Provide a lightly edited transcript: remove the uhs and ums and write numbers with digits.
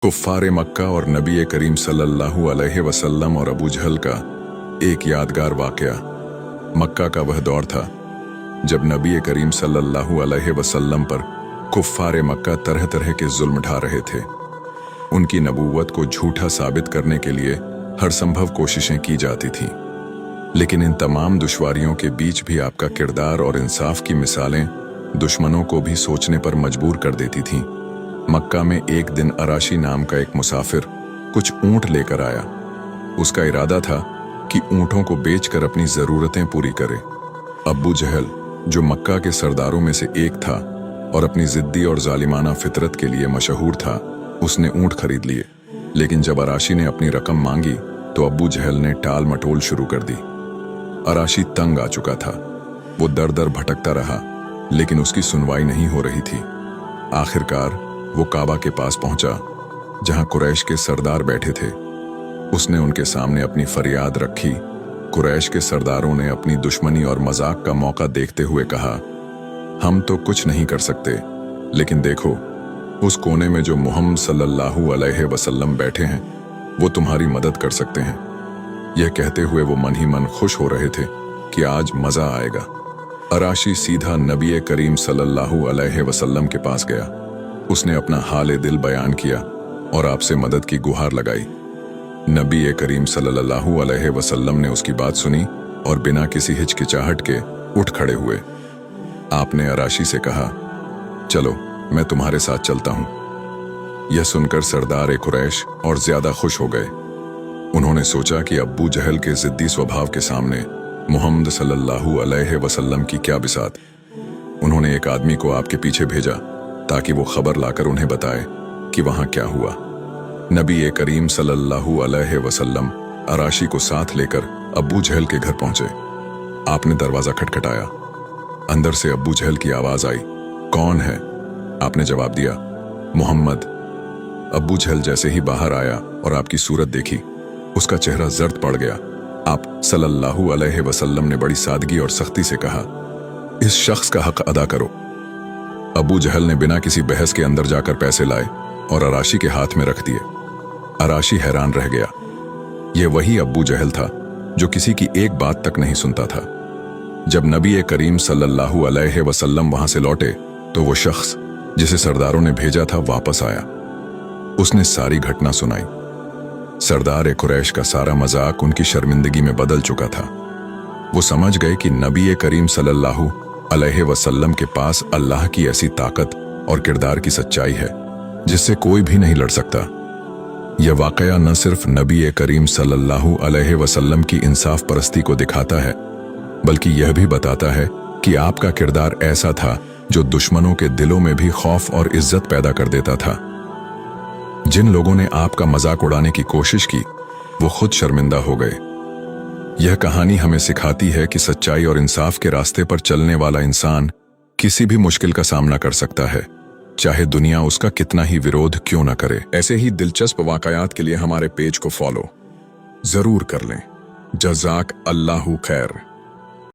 कुफ्फार मक्का और नबी करीम सल्लल्लाहु अलैहि वसल्लम और अबू जहल का एक यादगार वाकया। मक्का का वह दौर था जब नबी करीम सल्लल्लाहु अलैहि वसल्लम पर कुफ्फार मक्का तरह तरह के जुल्म ढा रहे थे। उनकी नबूवत को झूठा साबित करने के लिए हर संभव कोशिशें की जाती थीं, लेकिन इन तमाम दुश्वारियों के बीच भी आपका किरदार और इंसाफ की मिसालें दुश्मनों को भी सोचने पर मजबूर कर देती थीं। मक्का में एक दिन अराशी नाम का एक मुसाफिर कुछ ऊंट लेकर आया। उसका इरादा था कि ऊंटों को बेचकर अपनी जरूरतें पूरी करे। अबू जहल, जो मक्का के सरदारों में से एक था और अपनी जिद्दी और जालिमाना फितरत के लिए मशहूर था, उसने ऊंट खरीद लिए। लेकिन जब अराशी ने अपनी रकम मांगी तो अबू जहल ने टाल मटोल शुरू कर दी। अराशी तंग आ चुका था। वो दर दर भटकता रहा, लेकिन उसकी सुनवाई नहीं हो रही थी। आखिरकार वो काबा के पास पहुंचा, जहां कुरैश के सरदार बैठे थे। उसने उनके सामने अपनी फरियाद रखी। कुरैश के सरदारों ने अपनी दुश्मनी और मजाक का मौका देखते हुए कहा, हम तो कुछ नहीं कर सकते, लेकिन देखो, उस कोने में जो मोहम्मद सल्लल्लाहु अलैहि वसल्लम बैठे हैं, वो तुम्हारी मदद कर सकते हैं। यह कहते हुए वो मन ही मन खुश हो रहे थे कि आज मजा आएगा। अराशी सीधा नबी करीम सल्लल्लाहु अलैहि वसल्लम के पास गया। उसने अपना हाल दिल बयान किया और आपसे मदद की गुहार लगाई। नबी करीम सल्लल्लाहु अलैहि वसल्लम ने उसकी बात सुनी और बिना किसी हिचकिचाहट के उठ खड़े हुए। आपने अराशी से कहा, चलो मैं तुम्हारे साथ चलता हूं। यह सुनकर सरदार कुरैश और ज्यादा खुश हो गए। उन्होंने सोचा कि अब्बू जहल के जिद्दी स्वभाव के सामने मोहम्मद सल्लल्लाहु अलैहि वसल्लम की क्या बिसात। उन्होंने एक आदमी को आपके पीछे भेजा ताकि वो खबर लाकर उन्हें बताए कि वहां क्या हुआ। नबी करीम सल्लल्लाहु अलैहि वसल्लम अराशी को साथ लेकर अब्बू जहल के घर पहुंचे। आपने दरवाजा खटखटाया। अंदर से अब्बू जहल की आवाज आई, कौन है? आपने जवाब दिया, मोहम्मद। अब्बू जहल जैसे ही बाहर आया और आपकी सूरत देखी, उसका चेहरा जर्द पड़ गया। आप सल्लल्लाहु अलैहि वसल्लम ने बड़ी सादगी और सख्ती से कहा, इस शख्स का हक अदा करो। अबू जहल ने बिना किसी बहस के अंदर जाकर पैसे लाए और अराशी के हाथ में रख दिए। अराशी हैरान रह गया। यह वही अबू जहल था जो किसी की एक बात तक नहीं सुनता था। जब नबी करीम सल्लल्लाहु अलैहि वसल्लम वहां से लौटे तो वो शख्स जिसे सरदारों ने भेजा था वापस आया। उसने सारी घटना सुनाई। सरदार कुरैश का सारा मजाक उनकी शर्मिंदगी में बदल चुका था। वो समझ गए कि नबी करीम सल्लल्लाहु अलैहि वसल्लम के पास अल्लाह की ऐसी ताकत और किरदार की सच्चाई है जिससे कोई भी नहीं लड़ सकता। यह वाकया न सिर्फ नबी करीम सल्लल्लाहु अलैहि वसल्लम की इंसाफ परस्ती को दिखाता है, बल्कि यह भी बताता है कि आपका किरदार ऐसा था जो दुश्मनों के दिलों में भी खौफ और इज्जत पैदा कर देता था। जिन लोगों ने आपका मजाक उड़ाने की कोशिश की, वो खुद शर्मिंदा हो गए। यह कहानी हमें सिखाती है कि सच्चाई और इंसाफ के रास्ते पर चलने वाला इंसान किसी भी मुश्किल का सामना कर सकता है, चाहे दुनिया उसका कितना ही विरोध क्यों न करे। ऐसे ही दिलचस्प वाकयात के लिए हमारे पेज को फॉलो जरूर कर लें। जज़ाक अल्लाहु खैर।